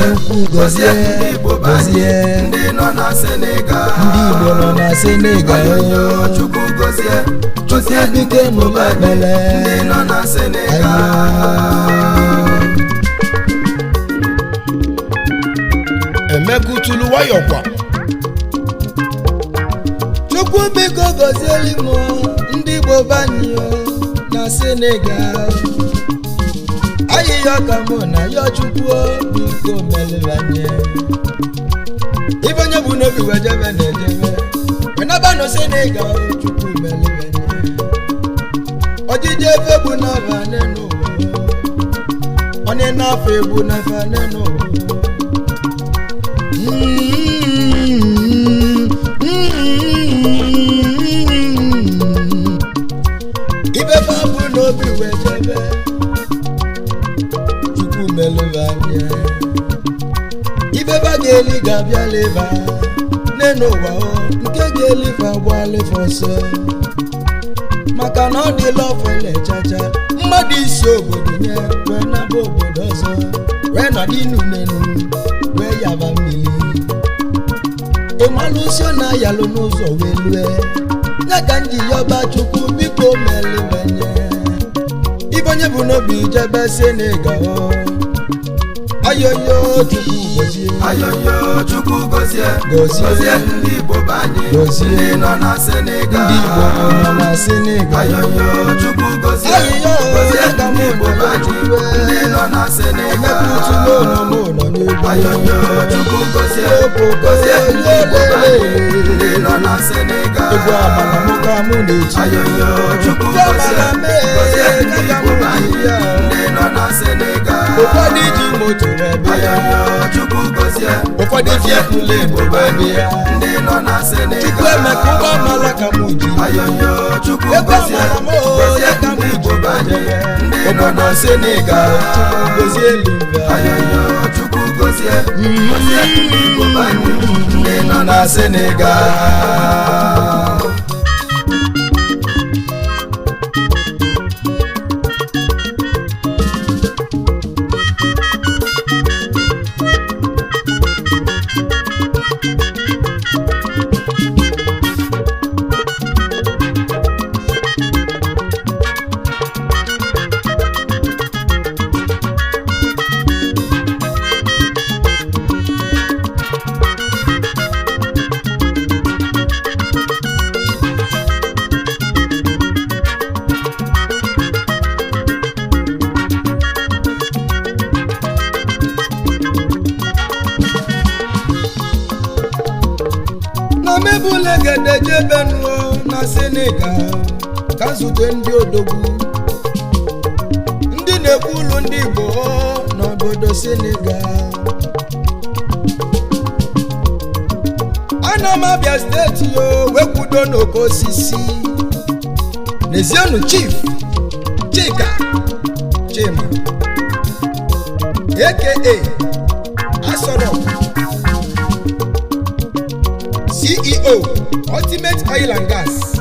Chukwu Gozie Gozie ndị nọ na Senegal ndị Igbo nọ na Senegal Chukwu Gozie Chukwu bike n'ụlọ ekpere ndị nọ na Senegal emekutulu wayọkwa Chukwu biko gozieli m ndị Igbo banyo na Senegal ayịyọ ka mụ na yọ Chukwu biko melibanye ibonye bụ n'obi wejebe na-ejebe wenaba no Senegal Chukwu melibanye ojije efe bụ n'afa n'ụwa onye n'afọ egbu n'afa n'ụwa ibe babu n'obi wejebe Chukwu melụbanye ibe ba ga-eli ga-abịa leba n'enu ụwa nke ga-elife agbalife ọsọ maka na ọ dịla ofele chacha mmadụ isi obodo nye wee naba obodo ọzọ wee nọdụ inu n'enu wee yaba mmiri ịmalụsio na yalụ n'ụzọ wee lue ya ka m ji yọba Chukwu biko melibenye ibonye bụ n'obi jebe Senegal ayoyo Chukwu Gozie ayoyo Chukwu Gozie Gozie ndị Igbo banye Gozie ndị nọ na Senegal ndị Igbo nọ na Senegal ayoyo Chukwu Gozie ayoyo Gozie ndị Igbo banye ndị nọ na Senegal ayoyo Chukwu Gozie Gozie ndị Igbo banye ndị nọ na Senegal ayoyo Chukwu Gozie Gozie ndị Igbo banye ndị nọ na Senegal ụfọdụ ji moto ebe ya Chukwu Gozie ụfọdụ ji ekule ebe ya ndị nọ na Senegal Chukwuemeka ụgbọ amala ka mụ ji ayoyo Chukwu ebe Gozie amala ka mụ ji banye obodo Senegal Chukwu Gozie eluigwe ayoyo Chukwu Gozie Gozie ndị Igbo banye ndị nọ na Senegal mebụlegede jebenuo na Senegal ka zute ndị odogwu ndị na-ekwu ụlọ ndị Igbo n'obodo Senegal ana m Abia steeti wee kwudo n'oke osisi n'ezienụ Chief Chika Chima aka Asoro CEO Ultimate Oil and Gas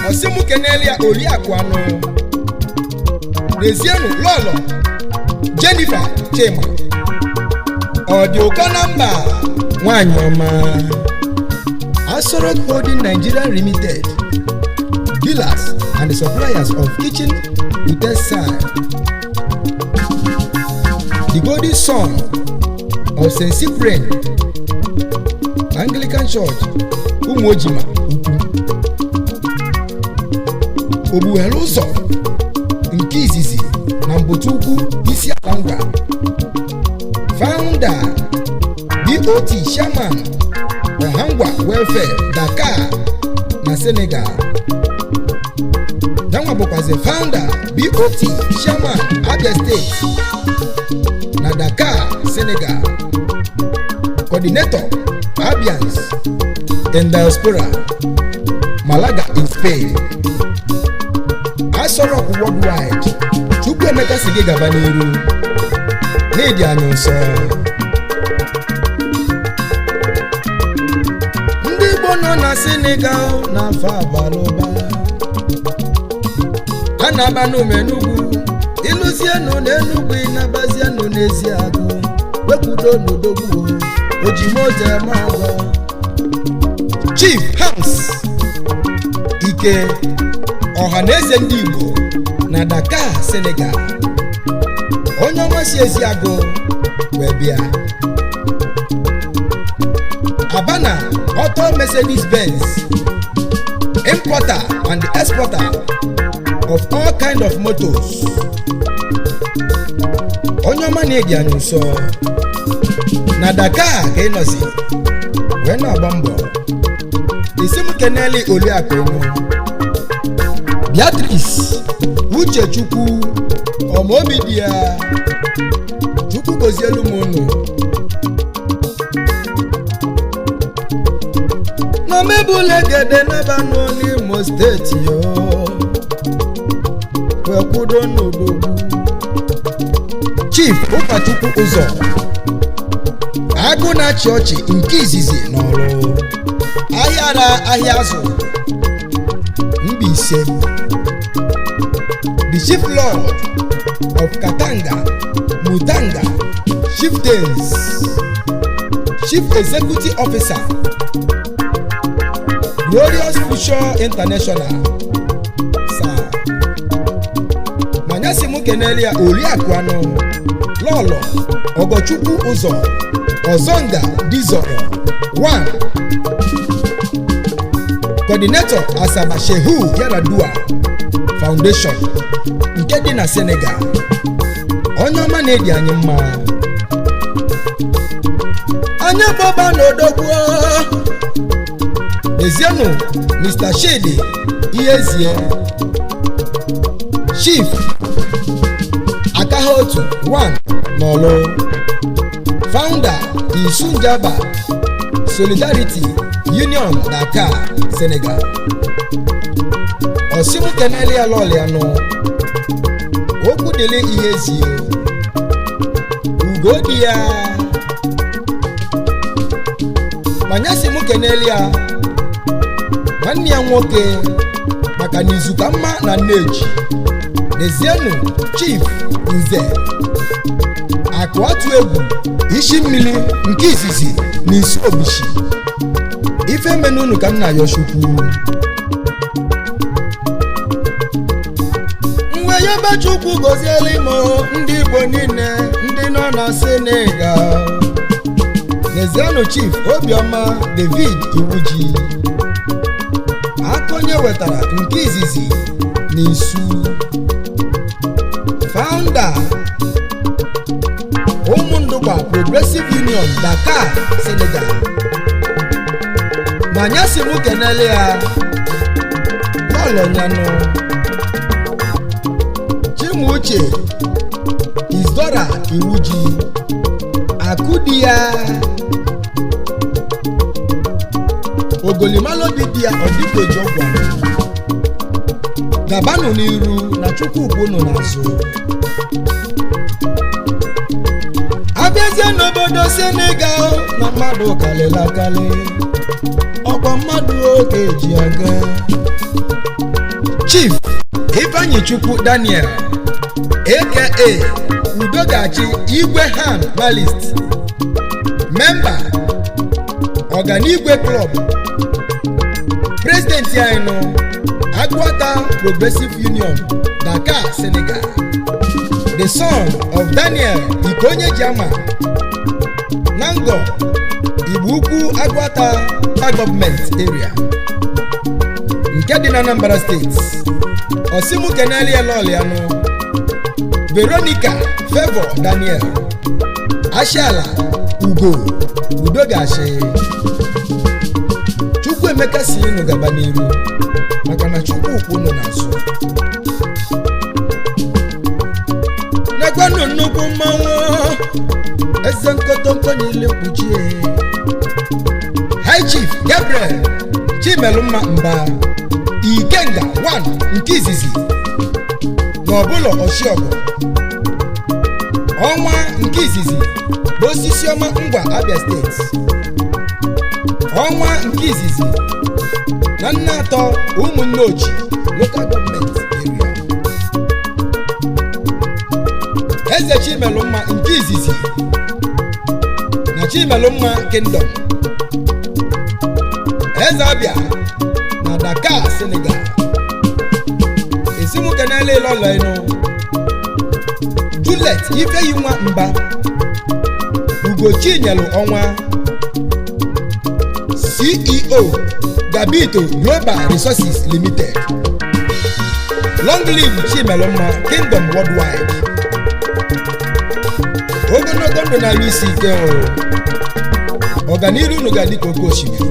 Osimu Kenelia Oriakụ anọ Rezienu Lolo Jennifer Chema Ọdị ụkọ na mba nwanyị ọma Asoro Holding Nigeria Limited Dealers and the suppliers of kitchen utensils The golden son of St. Cyprian Anglican Church Umojima Ukwu Obuhere ụzọ nke izizi na Mbotu Ukwu isi ala ngwa Founder BOT Chairman Ohangwa Welfare Dakar na Senegal Danwa bụkwazi Founder BOT Chairman Abia State na Dakar Senegal Coordinator Abians in Diaspora Malaga in Spain Asoro Worldwide Chukwuemeka si gị gaba n'iru n'ịdị anya nso ndị Igbo nọ na Senegal n'afọ abalụba a na-aba n'Umenugwu ịlụzienụ n'Enugwu ịnabazi ya nọ n'ezi agụ wekwudo n'odogwu ojimote mago Chief Hans Ike ọhaneze ndị Igbo na Dakar, Senegal. Onye ọma si ezi agụ wee bịa. Abana Auto Mercedes-Benz, importer and exporter of all kind of motors. Onye ọma na-edi anyị nso na Dakar ka ị nọzi wee na-agba mbọ. Isi m keneli Oliakụ enu Beatrice Uche Chukwu ọmaobi di ya Chukwu gozielu m unu na mebulegede n'abanụ n'Imo steeti yo wekwudo n'odogwu Chief Ụkọchukwu ụzọ agụ na-achị ọchị nke izizi n'ọrụ ahịara ahịa azụ Mbaise, the Chief Lord of Katanga, Mutanga, Chieftains, Chief Executive Officer, Glorious Future International, Sir Manyasimu Kenelia Oliakụ anụ Lolo Ogochukwu ụzọ Ozonga Dizoro 1 Coordinator Asaba Shehu Yaradua Foundation nke dị na Senegal. Onye ọma na-edi anyị mma. Anya baba n'odogwu Ezienu Mr. Shady Ihezie Chief Akahotu 1 N'Ọlụ Founder Isunjaba Solidarity Union Dakar, Senegal. Osimu keneli aloli ano okwu dele Ihezie Ugodia Manyasimu keneli a nwanne ya nwoke maka n'izuka mma na nneji Ezienu Chief Nze Akụatu egwu isi mmiri nke izizi n'isi obishi ife menunu ka m na-ayọ Chukwu mgbe ya be Chukwu goziela imo ndị Igbo niile ndị nọ na Senegal. Ezienu Chief Obioma David Iwuji akonye wetara nke izizi n'isu Founder Ụmụndụgba Progressive Union Dakar, Senegal. Manyasimu kenele ya Lolonyano Chimuche Izdora Iwuji Akudia Ogolimalo Bidia Odikwe Jogwa Gabanu n'iru na Chukwu nọ n'azụ. Abịazie n'obodo Senegal na mmadụ kalela kale ọkwa mmadụ oge ji aga. Chief Ifeanyi Chukwu Daniel aka Udogachi Igwe Han Balist, Member Ọganigwe Club, President Yaino Agwata Progressive Union Dakar, Senegal. The son of Daniel Ikonye Jama Nango Ibuku Agwata Government Area nke dị na Anambra State. Osimu keneli Eloliano Veronica Favor Daniel Ashala Ugo Udogashi Chukwuemeka si inu gaba n'iru maka na Chukwu nọ n'azụ. Nekwanu nnukwu mmanwụ eze nkotonko niile kpuchie. High Chief Gabriel Chimelumma Mba Ikenga 1 nke izizi n'ọbụlọ Oshiọgụ ọnwa nke izizi n'osisi ọma Ngwa Abia State. Ọnwa nke izizi na Nnatọ Ụmụnnochi Local Government Area. eze Chimelụmma nke izizi na Chimelụmma Kingdom, eze Abia na Dakar Senegal. Esimu kenele lolo ino Juliet Ifeyinwa Mba Ugochi Nyelu Onwa, CEO Gabito Global Resources Limited. Long live Chimelụmma Kingdom Worldwide. Ogonogo ndụ na isi ike o. Ọganiru unu ga dịka oke osimiri.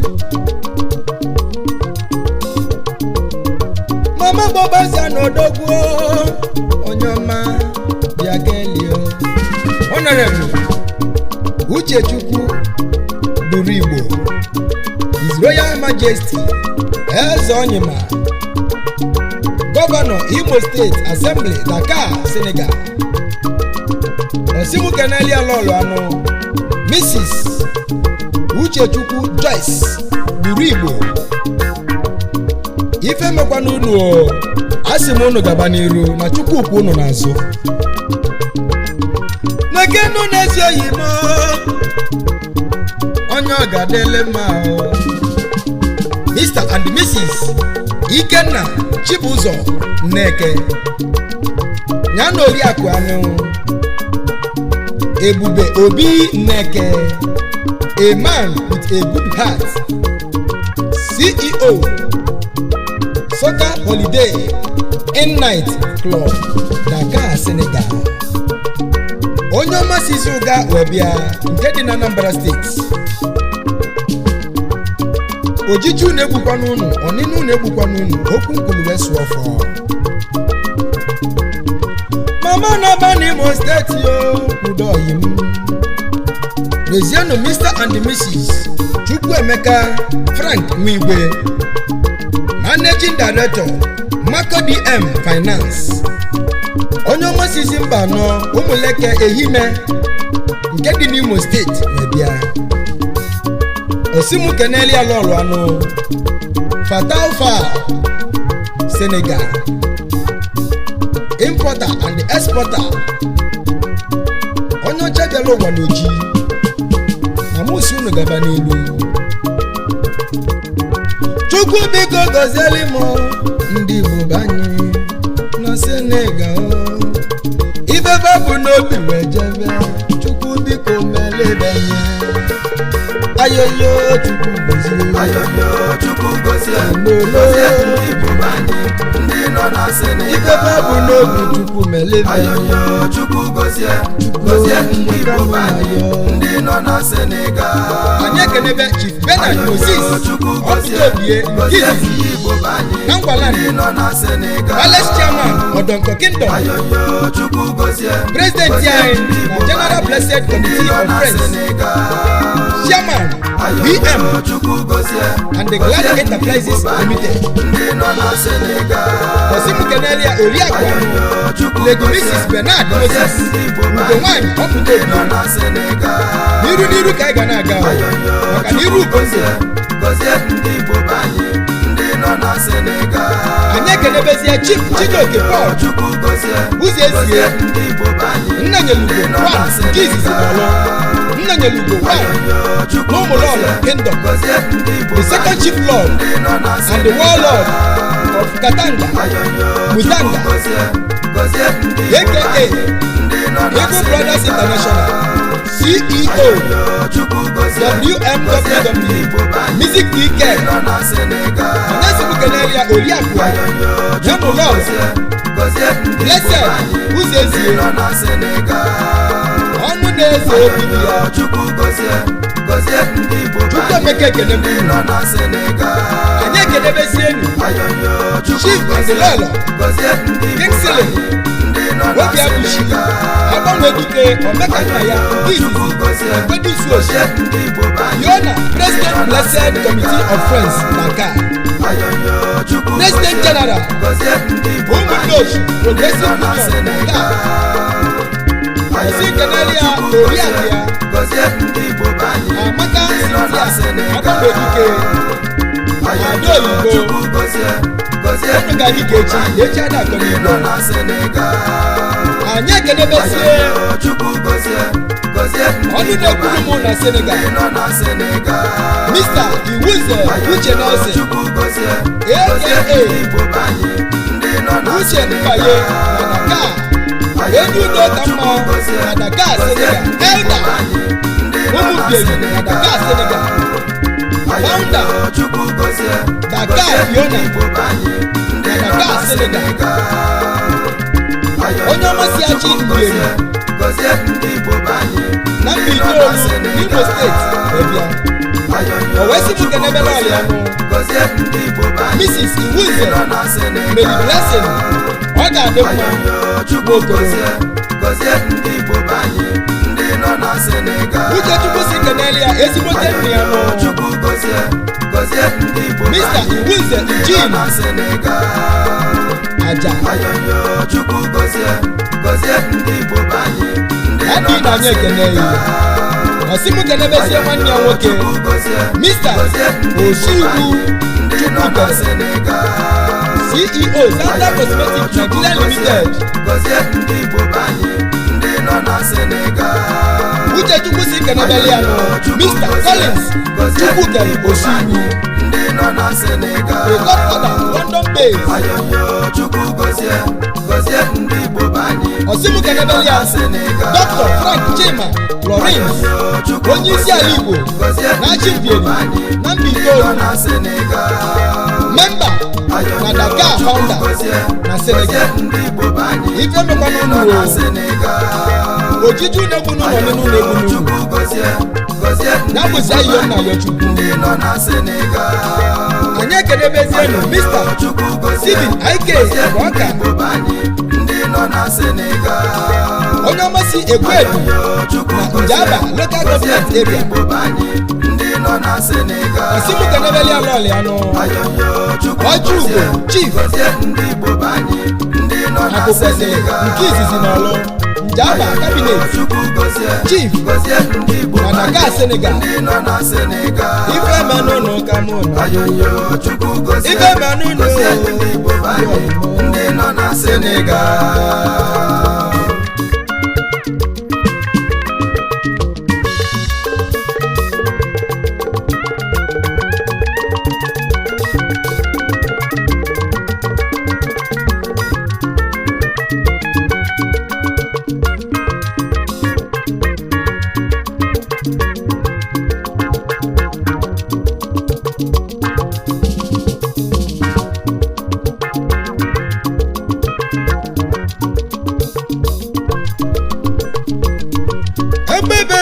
Mama Bobaza n'odogwu onye ọma bịa kelio. Honorable Uche Chukwu duru Igbo, His Royal Majesty Eze Onyema, Governor Imo State Assembly Dakar Senegal. Osimu keneli alolo ano Mrs. Uche Chukwu Joyce duru Igbo. Ife mekwana unu o, asimu unu gaba n'iru na Chukwu kwu unu n'azụ. Nekenu n'ezi oyimo onye ọ ga-adịle mma o. Mr. and Mrs. Ikenna Chibụzọ Nneke nyana Oriakụ Anụ Ebube Obi Nneke, a man with a good heart, CEO Soccer Holiday in Night Club Dakar Senegal. Onye ọma sisi ụga webịa nke dị na Anambra State. Ojichu na-egbukwa n'unu, ọnịnụ na-egbukwa n'unu, okwu nkwulu wee sụọ ọfọ. Mama na-aba n'Imo Steeti yo, udo oyim. Rezienụ Mr. and Mrs. Chukwuemeka Frank Mwigwe, Managing Director Marco DM Finance. Onye ọma sisi mba anọ Ụmụleke Ehime nke dị n'Imo Steeti webịa. Osimu keneli alọlụ anụ Fataufa Senegal, importer and exporter. Onye ọcha bịara ụwa n'oji na musi unu gaba n'elu. Chukwu biko gozieli m ndị Igbo banye na Senegal. Ibebe bụ n'obi wee jebe, Chukwu biko melebanye. Ayoyo Chukwu gozie, ayoyo Chukwu gozie, gozie ndị Igbo banye ndị nọ na Senegal. Ibebe bụ n'obi Chukwu melebanye. Ayoyo Chukwu gozie, gozie ndị Igbo banye ndị nọ na Senegal. Anyị ekenebe Chief Bernard Moses Ọtụtụobie Gizizi na Ngwaland, Palace Chairman Odonko Kingdom, President anyị na General Blessed Committee of Friends, Chairman BM and the Glad Enterprises Limited. Osimu kenelia Oriakụ Anụ Lady Mrs. Bernard Moses Ugo nwanyị ọpụta obi n'iru ka anyị ga na-aga maka n'iru ugonze. Anyị ekenebezie Chief Chijioke Paul Uzezie Nnanyelugo 1 nke izizi n'Ọlụ, Nnanyelugo 1 n'Ụmụlọlụ Kingdom, the second Chief Lord and the Warlord of Katanga Mutanga, aka Igbo Brothers International, CEO WMWW Music DK. Anasimu kenelia Oriakụ Nyamulọl Blessed Uzezie ọnụ na-eze obi ya. Chukwuemeka ekenebe unu. Anyị ekenebezienu Chief Azilolo Kingsley Obi Abushi agbanwe dike Omeka nna ya izizi Ekwedusu Oshi, Yona President Blessed Committee of Friends Dakar, President General Umunoshi Progressive Union Dakar. Esi kenelia Oriakụ ya Amaka Cynthia agbanwe dike Ado Igbo. Unu ga-adị ka echi ada akọ n'Igbo. anyị ekenebezie Chukwu gozie ọnụ na-ekwuru m na Senegal ndị nọ na Senegal. Mr. Iwuze Uche Nelson Chukwu gozie aka ndị Igbo be anyị ndị nọ na Uche Senegal. Mbaye na Dakar enyi udo ka mma na Dakar Senegal Elda ụmụbieyi na Dakar Senegal founder Chukwu gozie Dakar Fiona Igbo be anyị ndị na nọ Dakar na Senegal onye ọmasị achị Igbo gozie ndị Igbo be anyị na Mbaitoolu Imo steeti ebia o wee sị m kenebere ọlịa gozie ndị Igbo be anyị Mrs. Iwuze nọ na Senegal. Mary Blessing ọ ga-adị mma Chukwu gozie ndị Igbo be anyị ndị nọ na Senegal. Uchechukwu si kenele ya ezigbote nne ya nụ Chukwu gozie ndị Igbo be Mr. anyị Iwuze ndị nọ Eugene na Senegal. aja Chukwu gozie ndị Igbo be anyị ndị nọ adị na na anyị ekene ya ọsị m kenebezie nwanne ya nwoke Mr. Oshigwu ndị nọ na Senegal. CEO Zanta Cosmetics Nigeria Limited gozie ndị Igbo be anyị ndị nọ na Senegal. Uchechukwu si kenebele ya nụ Mr. Collins Chukwukere Oshigwu ndị nọ na Senegal. a godfather London based Chukwu gozie ndị Igbo be anyị ọsị m kenebele ya Dr. Frank Chima Lawrence onye isi ala Igbo na Chibieri na Mbaitoolu na Senegal. memba na Dakar founder na Senegal ndị Igbo be anyị ife mekwana nọ unu na Senegal. ojiji na-egbu n'ụlọ n'ụlọ egbu n'ụlọ Chukwu gozie ndị ya bụzi Igbo be ayo nna anyị ya Chukwu ndị nọ na Senegal. anyị ekenebezienụ Mr. Chukwu gozie Stephen Ike Ọka Igbo be anyị ndị nọ na Senegal. onye ọmasị Egwedu na Njaba local government area Igbo be anyị ndị nọ na Senegal. ọsị m kenebele ya lọọlị anụ ọjọ Ugo Chief gozie ndị Igbo be anyị ndị nọ na Akụkwesịrị Senegal. nke izizi n'ọlụ Njaba cabinet Chukwu gozie Chief gozie ndị Igbo be na Dakar anyị Senegal ndị nọ na Senegal. ife menụ n'ụka mụ na Chukwu gozie ife menụ gozie ndị Igbo be anyị ndị nọ na Senegal.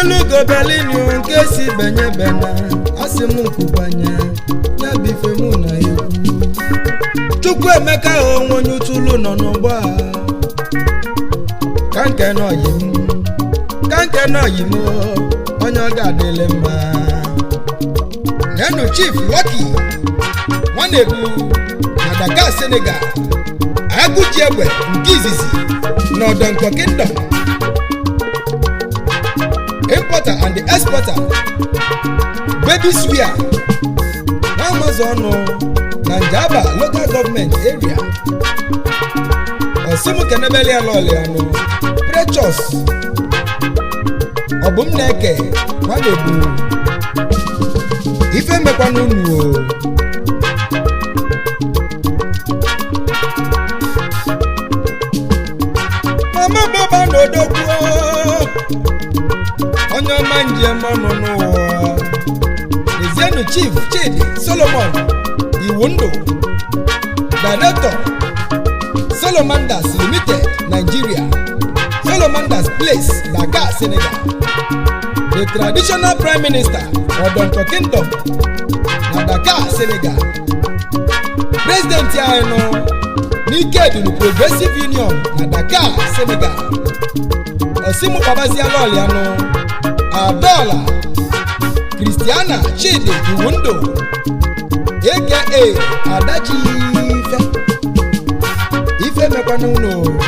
elugo Berlin nke si benye bena asị m nkwubanye ya bụ ife mụ na egwu Chukwuemeka onwe onye utulu nọ n'ụgbọ a ka nke n'oyi m onye ọ ga-adịle mma nenu Chief Lucky Nwanebu na Dakar Senegal agụji egbe nke izizi n'Odonko Kingdom importer and the exporter baby swear na Amazon na Njaba local government area Osimu kenebele aloli ano Precious Obum neke Nwanebu ife mekwa n'unu o Mama baba n'odogwu onye ọma njem ọnụ n'ụwa Ezienu Chief Chidi Solomon Iwundo Director Solomandas Limited Nigeria Solomandas Place Dakar Senegal The traditional Prime Minister Odonko Kingdom na Dakar Senegal President ya nọ n'Ikeduru Progressive Union na Dakar Senegal Osimu Babazialoli anọ Adola Christiana Chidi Iwundo aka Adachi ife mekwana uno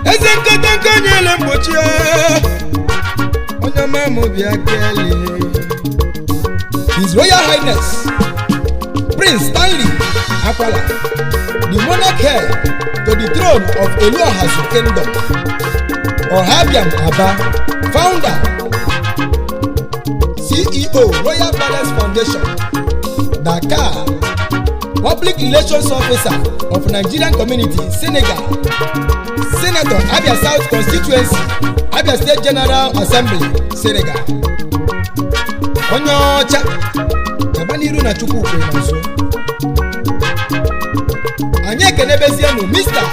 eze nkata nke nyele mgbochi onye mamu bịa kele His Royal Highness Prince Stanley Akwala the monarch heir to the throne of Eluahazu Kingdom, Ohabiam Aba, founder, CEO, Royal Palace Foundation, Dakar, Public Relations Officer of Nigerian Community, Senegal, Senator, Abia South Constituency, Abia State General Assembly, Senegal. Onyocha, Yabaniru na Chukwu kwe naso. Anye kenebezianu Mr.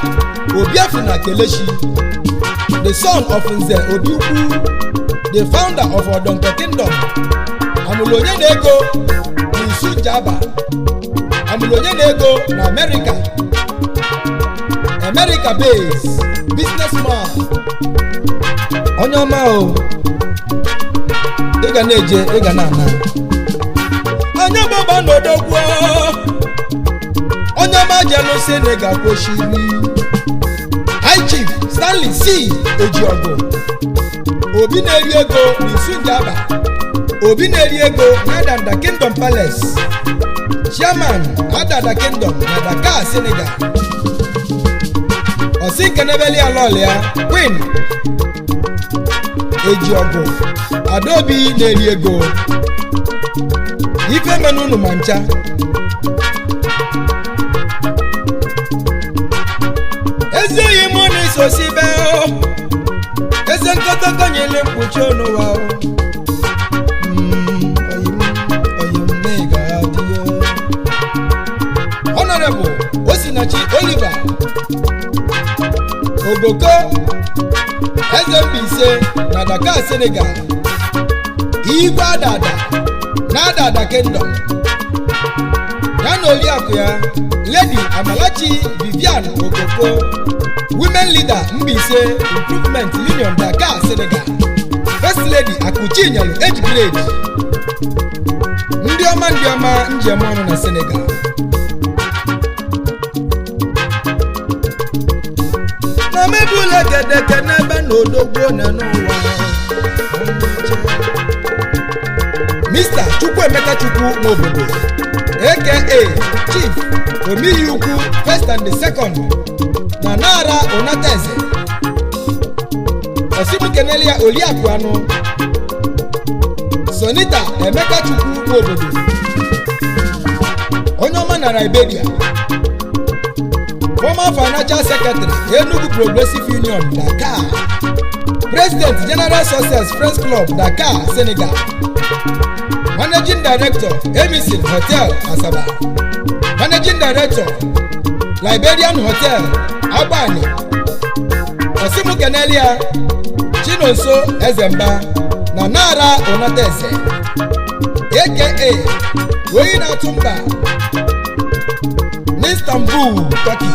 Obiafuna Kelechi, the son of Nze Obiukwu, the founder of Odonko Kingdom. Amulonye nego Nisu Jaba. Amulonye nego na America. America based businessman. Onyoma o. Ega neje, ega nana. Anya baba no dogwo. Onyoma jelo Senegal koshiri. High Chief Stanley C. Ejiogo. Obi na-eri ego Nisu Jaba. Obi na-eri ego na Kingdom Palace. Chairman Adada Kingdom na Dakar, Senegal. Osinkenebeli Alolia Queen Ejiogo Adobe na-eri ego. Ife menunu mancha. Eze imo ni sosibe o. Eze nkotoko nyele mkpuchi onuwa o. Honorable Osinachi Oliver Ogoko Ezembise na Dakar, Senegal. Igwe Adada na Adada Kingdom. Yana Oliakuya Lady Amalachi Vivian Ogoko, Women Leader Mbise Improvement Union, Dakar, Senegal. First Lady Akuchi Nyalu Age Grade. Ndioma Njemono na Senegal. Na mebule gedeke nebe n'odogbo na n'ụwa. Mr. Chukwuemeka Chukwu n'obodo, aka Chief Omiyi Ukwu First and the Second na Nara Onateze. Osimu Kenelia Oliakuanu, Sonita Emeka Chukwu n'obodo, Onyoma na Liberia. Former Financial Secretary, Enugu Progressive Union, Dakar. President, General Success Friends Club, Dakar, Senegal. Managing Director, Emison Hotel, Asaba. Managing Director, Liberian Hotel, Abani. Osimu Kenelia, Chinonso Ezemba, na Nara Onateze, aka Weyina Tumba, Istanbul, Turkey.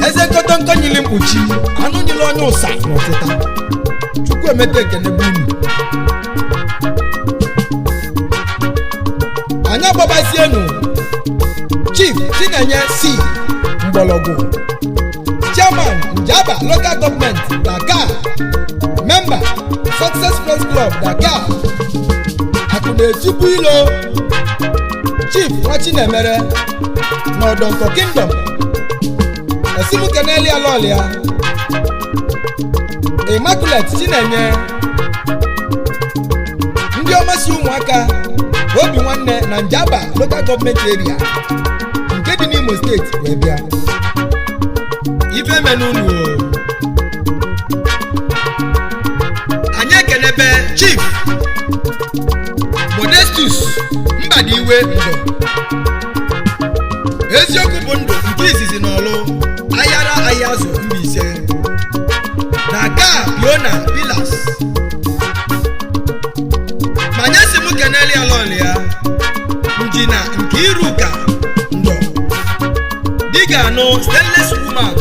Eze kotonko nyili mkpuchi, anu nyilo onye usa n'otita. Chukwuemeka Ekenebunu. Anya babazienu Chief Chinenye C. Mgbologu, Chairman Njaba Local Government, Dakar. Member Success Friends Club, Dakar. Akunetubu ilo Chief Wachinemere Odonko Kingdom. Esimu Keneli Alolia Immaculate Chinenye. Ndị ọmasị ụmụaka Obi Nwanne na Njaba Local Government Area nke dị n'Imo State wee bịa. Ife menunu anyị ekenebe Chief Modestus Mbadiwe Ndo. Eziokwu bụ ndụ nke izizi n'ọlụ Ayara Ayazu Mbise, Dakar Piona Pillars. Manyasi mu Keneli Alolia Njina nke Iruka Ndo, Diga no Stainless Woman.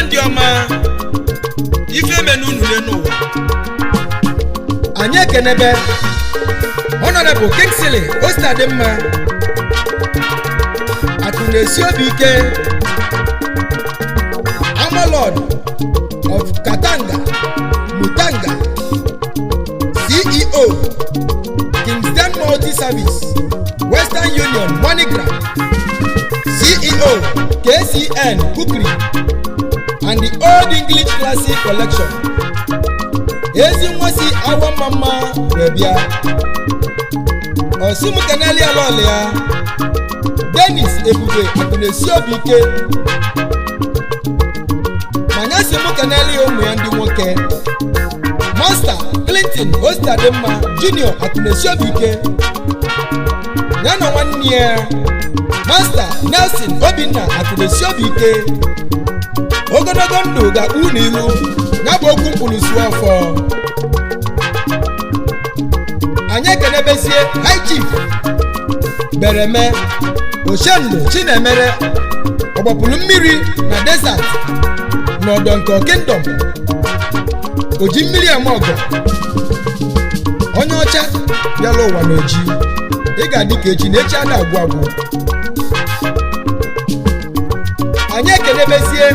Ndị ọma ife menunu n'ụwa. Anyị ekenebe Honorable Kingsley Ostadimma Akunesi Obike, Amalord of Katanga, Mutanga, CEO, Kingston Multi Service, Western ACN Cookery and the Old English Classic Collection. Ezi nwa si awa mama wee bịa. Osimu keneli alọlị ya. Dennis Ebube akụnesi obi ike. Manyasi mụ keneli ụmụ ya ndị nwoke. Master Clinton Ostadimma Junior akụnesi obi ike. Ya na nwanne ya Master Nelson Obinna akụnesi obi ike. Ogologo ndụ ga-akpụ n'ilu ya bụ okwu mkpụrụsi ọfọ. Anyị ekenebezie High Chief Bereme Oshendo Chinemere ọgbapụrụ mmiri na desert n'ọdọ nke Kingdom oji mmiri eme ọgọ onye ọcha bịala ụwa n'oji ị ga-adị ka echi na echi a na-agwụ agwụ. Anyị ekenebezie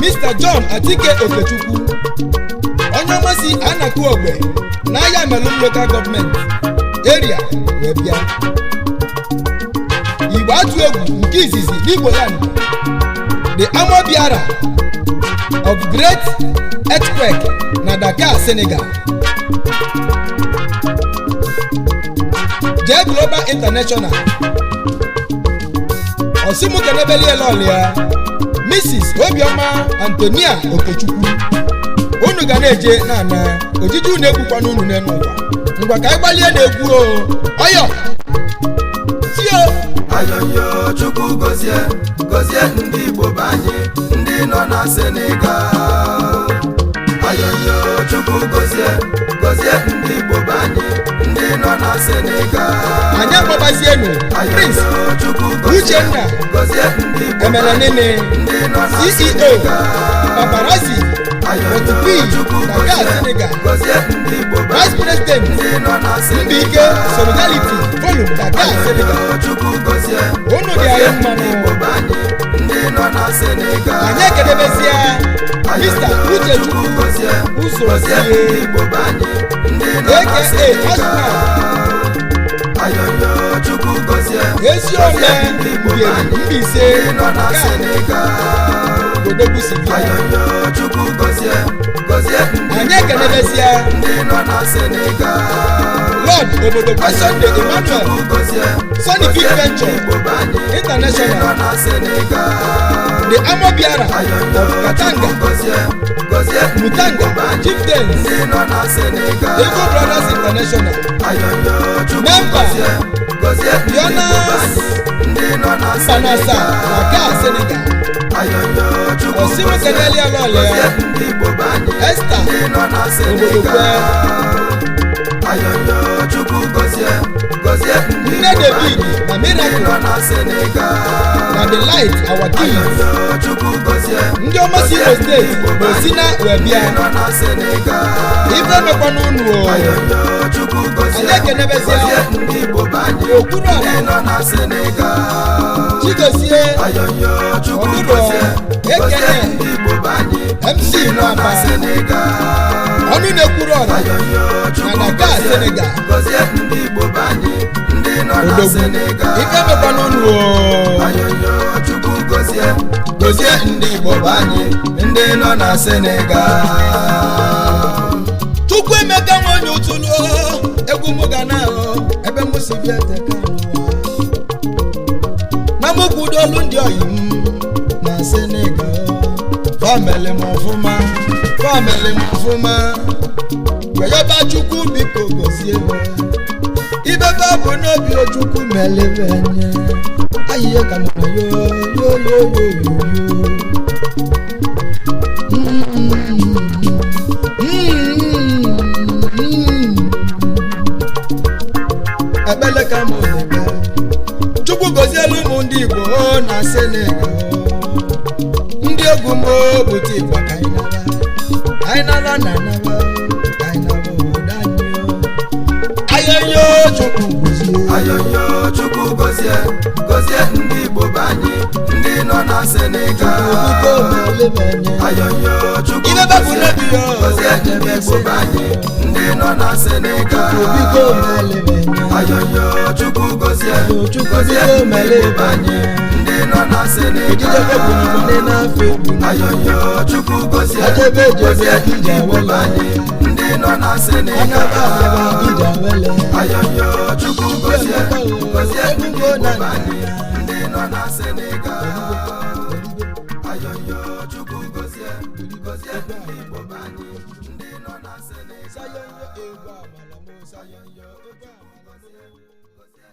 Mr. John Atike Okechukwu onye ọmasị Anaku Ogbe na Aya Melum Local Government Area wee bịa. Igbo atụ egwu nke izizi n'Igbo land, the Amobiara of Great Earthquake na Dakar, Senegal. J Global International Osimu kenebeli elolia Mrs. Obioma Antonia Okechukwu. Unu ga na-eje na ojiji unu ekwukwa n'unu n'enu ụwa. Ngwa ka ịgbalie na-ekwu o. Oyo Sio Ayoyo Chukwu gozie gozie ndị Igbo banye ndị nọ na Senegal. Ayoyo Chukwu gozie gozie ndị Igbo banye ndị nọ na Senegal. anyị akpọbazienu Prince Uchenna Emelanene CEO Paparazzi Otupi Dakar, Senegal. Vice President Mbike Solidarity Forum Dakar, Senegal. Unu dị anyị mmanụ anyị ekedebezia Mr. Uchechukwu Uzozie aka Ashman Eziome Mbaise Odogwu Sivia anyị ekedebezia Lord obodo Sunday Emmanuel Sonny Big Venture International, the Amobiara of Katanga, Mutanga, Chieftains, Igbo Brothers International, Member, Jonas Sanasa, Dakar, Senegal. Osimu Keneli Alolea, Esther Obodokwe, Nne David na Miracle na the light our king. Ndị ọma si Imo State bụ Osina wee bịa ife mekwa n'unu o. Anyị ekenebezia Okuru Ala Chigozie Ọdụdụ Ekene MC Nwamba ọnụ na-ekwuru ọra na Dakar, Senegal. Odogwu ife mekwa n'unu o. Gozie ndị Igbo banye ndị nọ na Senegal. Chukwuemeka nwe onye ụtụlụ egwu mụ ga na-ahụ ebe mụ si bịa teka n'ụwa na mụ kwudo olu ndị oyi m na Senegal. Famele m ọfụma weyọba Chukwu biko gozie ibebe bụ n'obi Chukwu melebe anya ayiye ka nọ yo ebele ka mụ nebe Chukwu gozielu ụmụ ndị Igbo na Senegal. Ndị egwu m bute Igbo ka anyị naba na naba obodo anyị. Ayoyo Chukwu gozie ndị Igbo banye ndị nọ na Senegal. benye ayọyọ Chukwu ibe babu nebi yo gozie ndị Igbo banye ndị nọ na Senegal biko mele benye ayọyọ Chukwu gozie Chukwu gozie biko ndị mele Igbo banye ndị nọ na Senegal ayọyọ Chukwu gozie gozie ndị Igbo banye ndị nọ na Senegal ayọyọ Chukwu gozie gozie ndị Igbo banye ndị nọ na Senegal ayọyọ Chukwu gozie gozie ndị Igbo banye ndị nọ na Senegal ayọyọ Chukwu gozie gozie